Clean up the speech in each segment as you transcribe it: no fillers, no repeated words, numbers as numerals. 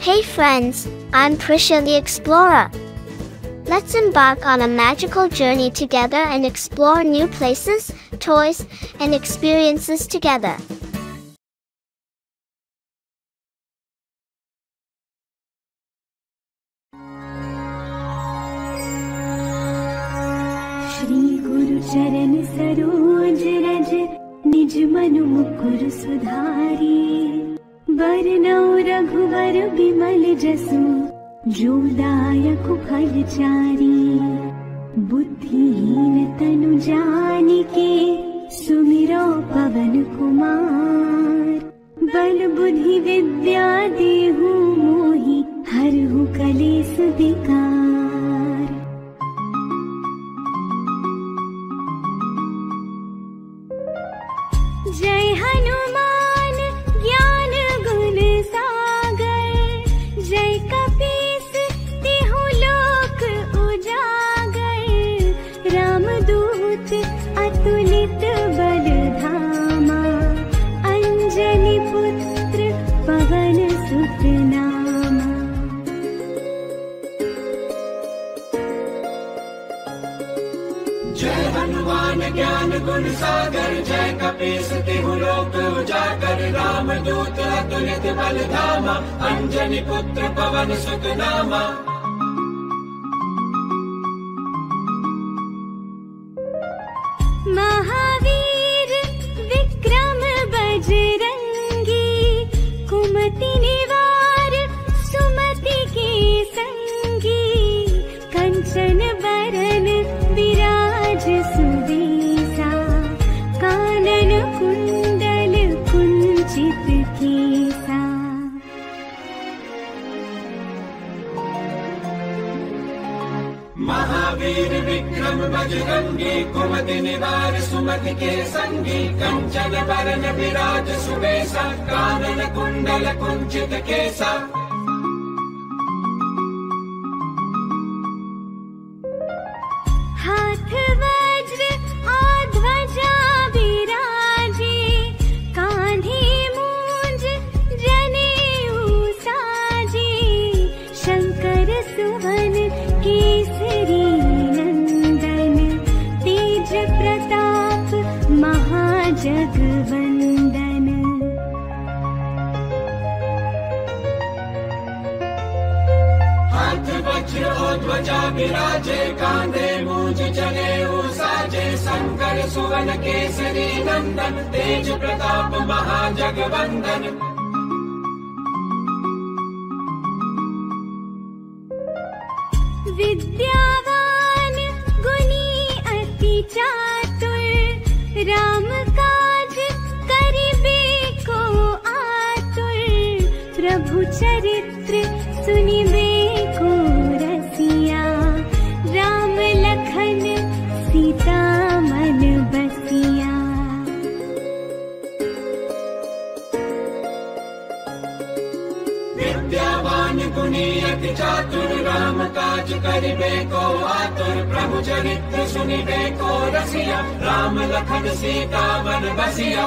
Hey friends, I'm Prisha the Explorer. Let's embark on a magical journey together and explore new places, toys, and experiences together. Shri गुरु चरण सरोज रज निज मनु मुकुर सुधारी बरनौ रघुवर बिमल जसु जो दायक फलचारी बुद्धिहीन तनु जानिके सुमिरो पवन कुमार बल बुद्धि विद्या देहु मोहि हरहु कलेस विकार। जय हनुमान ज्ञान गुण सागर जय कपीस तिहु लोक उजागर रामदूत अतुलित बल धामा अंजनी पुत्र पवन सुत नामा। जय हनुमान ज्ञान गुण सागर जय कपीस तिहु लोक उजागर रामदूत अतुलित बल धामा अंजनी पुत्र पवन सुत नामा। महावीर विक्रम बजरंगी कुमति निवार सुमति के संगी कंचन बरन विराज सुबेसा कानन कुंडल कुंचित केसा। महावीर विक्रम बजरंगी कुमति निवार सुमति के संगी कंचन बरन विराज सुबेसा कानन कुंडल कुंचित केसा। हाथ वज्र और ध्वजा विराजे कांधे मूंज जनेऊ साजे शंकर सुवन केसरी नंदन तेज प्रताप महाजगवंदन। हाथ वज्र और ध्वजा विराजे कांधे मूंज जनेऊ साजे शंकर सुवन केसरी नंदन तेज प्रताप महाजगवंदन। विद्यावान गुणी अति चातुर राम काज करिबे को आतुर प्रभु चरित्र सुनिबे को रसिया राम लखन सीता मन बसिया। विद्यावान गुणी अति चातुर राम काज करिबे को आतुर प्रभु चरित्र सुनिबे को रसिया राम लखन सीता मन बसिया।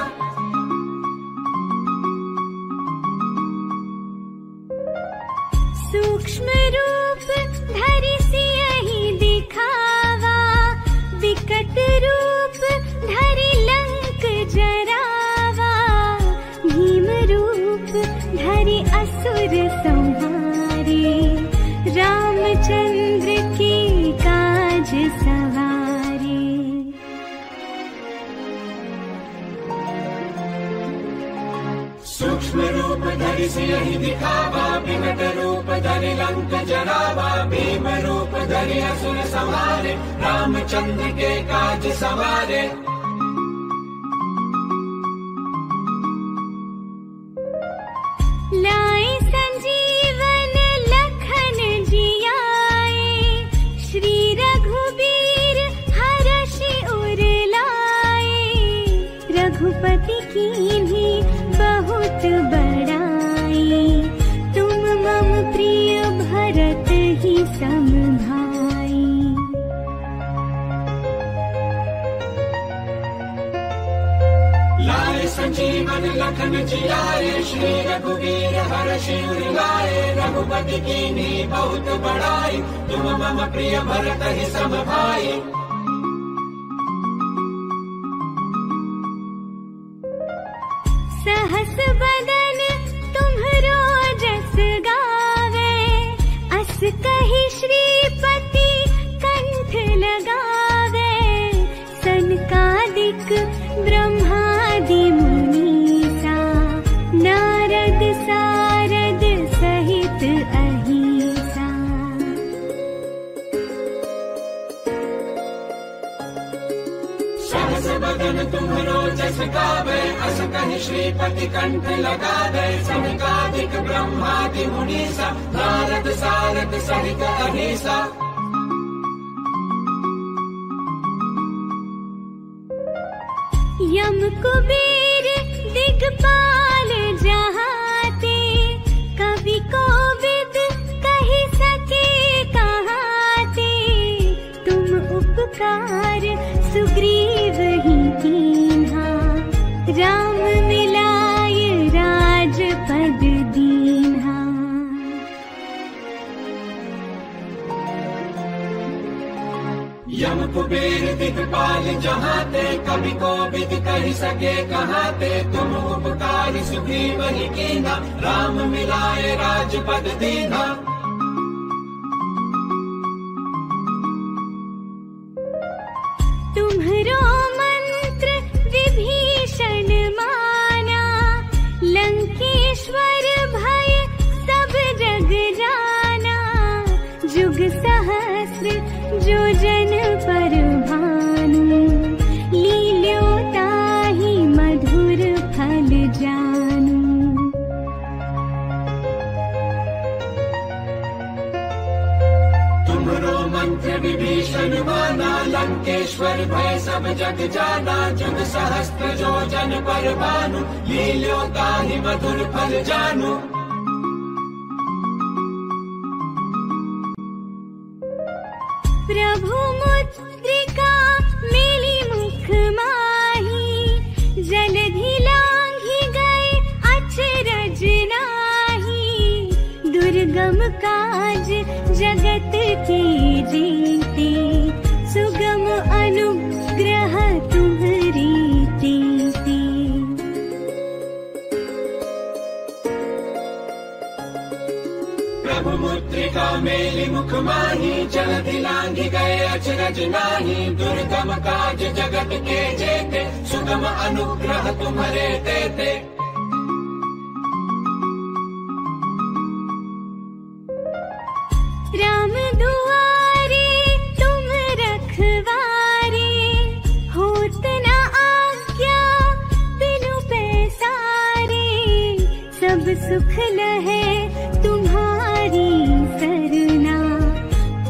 सूक्ष्म रूप धरि सियहि दिखावा विकट रूप धरि लंक जरावा भीम रूप धरि असुर संहारे रामचंद्र के काज सवारे। सूक्ष्म रूप धरि सियहि दिखावा विकट रूप धरि लंक जरावा भीम रूप धरि असुर संहारे रामचंद्र के काज सवारे। लाए संजीवन लखन जियाए श्री रघुबीर हरषि उर लाए रघुपति कीन्ही बहुत बड़ाई तुम मम प्रिय भरत ही सम भाई। लाए संजीवन लखन जियाए, श्री रघुवीर हर्षि उर लाए। रघुपति कीन्ही बहुत बड़ाई, तुम मम प्रिय भरत ही सम भाई। सहस बदन तुम्हरो जस गावे, अस कहि श्रीपति कंठ लगावे। सनकादिक ब्रह्मादि मुनीसा, नारद सारद सहित अहिसा। सहस बदन तुम्हरो जस गावे, अस कहि श्रीपति कंठ लगावे। सनकादिक ब्रह्मादि मुनीसा, नारद सारद सहित अहिसा। यम कुबेर दिगपाल जहाते, कवि कोविद कहि सके कहाते। तुम उपकार सुग्रीव ही कीन्हा, राम मिलाए राजपद दीन्हा। यम कुबेर दिगपाल जहाते, कवि कोविद कहि सके कहाते। तुम उपकार सुग्रीव ही कीन्हा, राम मिलाए राजपद दीन्हा। तुम्हरो मंत्र विभीषण माना, लंकेश्वर भय सब जग जाना। जुग सहस्र जो जन पर भानु, लील्यो ताहि मधुर फल जानू। तुम्हरो मंत्र विभीषण माना, लंकेश्वर भय सब जग जाना। जुग सहस्त्र जो जन पर भानु, लील्यो ताहि मधुर फल जानू। प्रभु मुद्रिका मिली मुख माही, जलधि लांघि गए अचरज नाही। दुर्गम काज जगत के जेते, सुगम अनुग्रह तुम्हरी तेते। प्रभु मुद्रिका मेली मुख माही, जलधि लांघि गए अचरज नाही। दुर्गम काज जगत के जेते, सुगम अनुग्रह तुम्हारे तेते। राम दुआरे तुम रखवारे, होत न आज्ञा बिनु पैसारे। सब सुख लहे तुम्हारी सरना,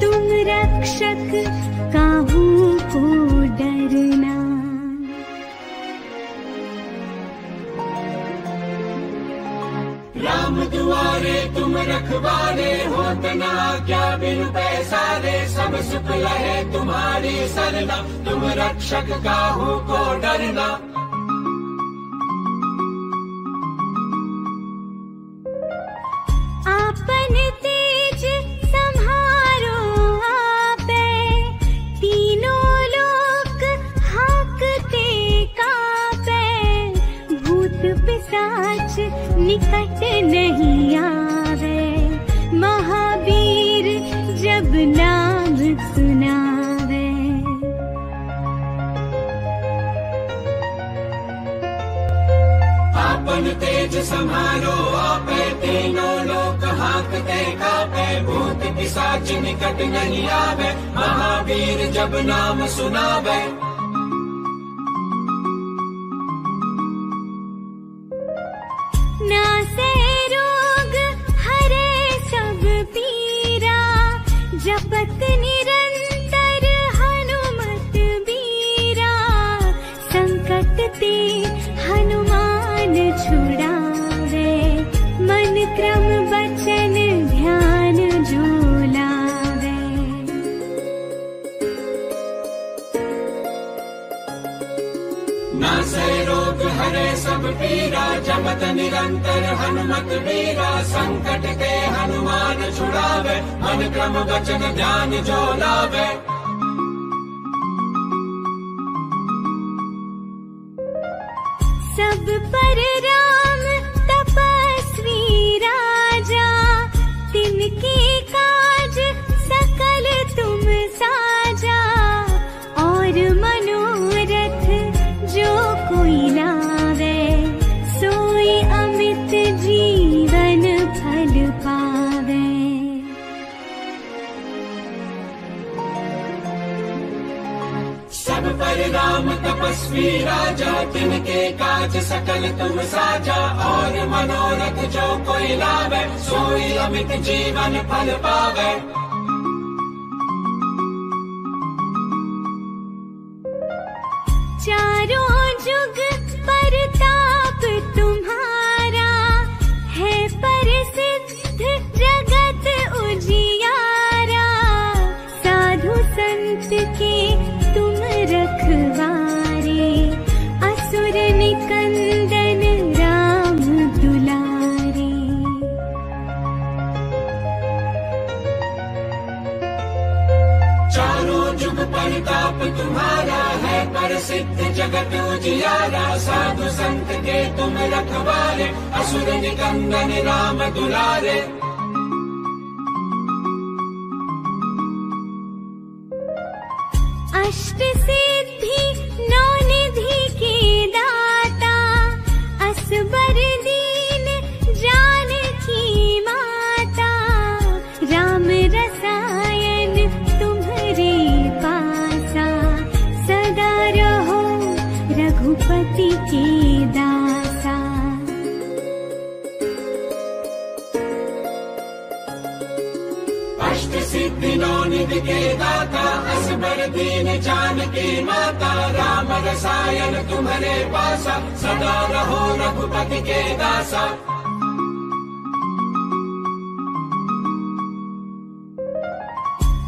तुम रक्षक काहू को डरना। राम दुआरे तुम रखवारे, होत न आज्ञा बिनु पैसारे। सब सुख लहे तुम्हारी सरना, तुम रक्षक काहू को डरना। आपन तेज सम्हारो आपे, तीनों लोक हांकते कापे। भूत पिशाच निकट नहीं आवे, महावीर जब नाम सुनावे। आपन तेज समारो आपे, तीनों लोक हांकते कापे। भूत पिशाच निकट नहीं आवे, महावीर जब नाम सुनावे। नासे रोग हरे सब पीरा, जपत निरंतर हनुमत बीरा। संकट ते हनुमान छुड़ावे, मन क्रम बचन ध्यान जो लावे। नासे रोग हरे सब पीरा, जपत निरंतर हनुमत वीरा। संकट के हनुमान छुड़ावे, मन क्रम वचन ध्यान जो लावे। सब पर राम तपस्वी राजा, तिनके काज सकल तुम साजा। और मनोरथ जो कोई लावे, सोई अमित जीवन फल पावे। सब पर राम तपस्वी राजा, तिनके काज सकल तुम साजा। और मनोरथ जो कोई लावे, सोई अमित जीवन फल पावे। चारों जुग परताप तुम्हारा, है प्रसिद्ध जगत उजियारा। साधु संत के तुम रखवारे, असुर निकंदन राम दुलारे। चारों जुग परताप तुम्हारा, है प्रसिद्ध जगत उजियारा। साधु संत के तुम रखवारे, असुर निकंदन राम दुलारे। अष्ट सिद्धि नौ निधि के दाता, असबर दीन जानकी माता। राम रसायन तुम्हारे पासा, सदा रहो रघुपति के दासा। अष्ट सिद्धि नौ निधि के दाता, असबर दीन जानकी माता। राम रसायन तुम्हारे पासा, सदा रहो रघुपति के दासा।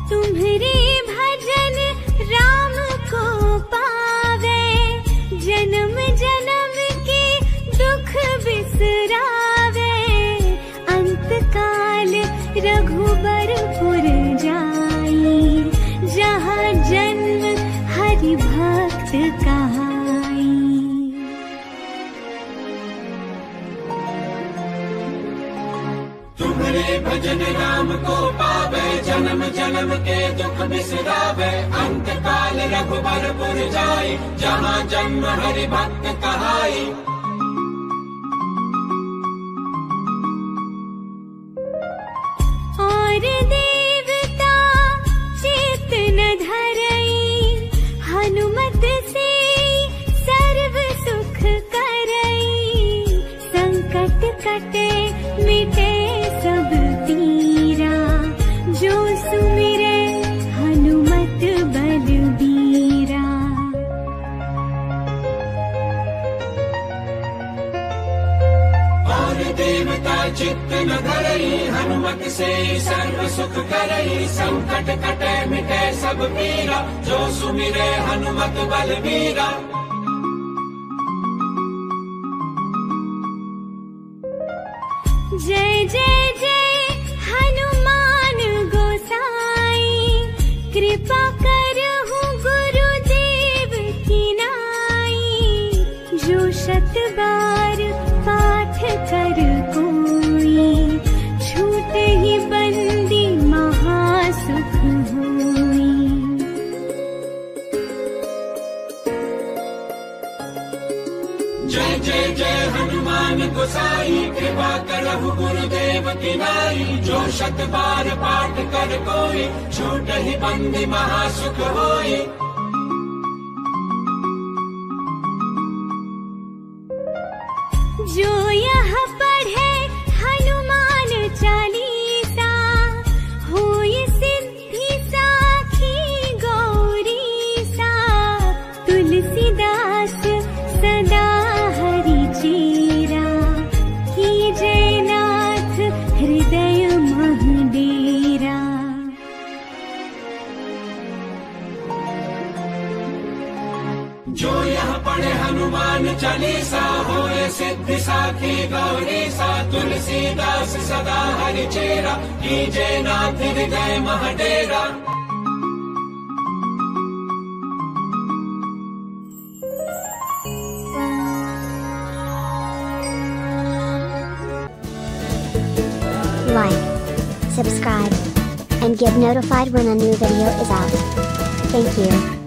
तुम्हारे भजन राम को पावे, जन्म जन्म के दुख बिसरावे। अंत काल रघुबरपुर जाई, जहाँ जन्म हरि भक्त कहाई। तुम्हारे भजन राम को पावे, जन्म जन्म के दुख बिसरावे। अंत काल रघुबरपुर जाई, जहाँ जन्म हरि भक्त कहाई। और देवता चेत न धरई, हनुमत से सर्व सुख करई। संकट कटे मिटे सब पीरा, जो सुमिरे हनुमत बलबीरा। और देवता चित्त न धरई, हनुमत से सर्व सुख करई। संकट कटे मिटे सब पीरा, जो सुमिरे हनुमत बलबीरा। जय जय जय हनुमान गोसाई, कृपा करहु गुरुदेव की नाई। जो शत बार पाठ कर कोई, छूटे ही बंदी महासुख होई। जय जय जय हनुमान गोसाई, कृपा करहु गुरुदेव की नाई। जो शत बार पाठ कर कोई, छूट ही बंदी महासुख होई। जो यह पढ़े हनुमान चालीसा, होय सिद्धि साखी गौरीसा। तुलसीदास सदा हरि चेरा, कीजय नाथ हृदय मह डेरा। जय सिद्धि साखी गौरी सा तुलसीदास सदा हरि चेरा कीजे नाथ हृदय महडेरा। Like, subscribe, and get notified when a new video is out. Thank you.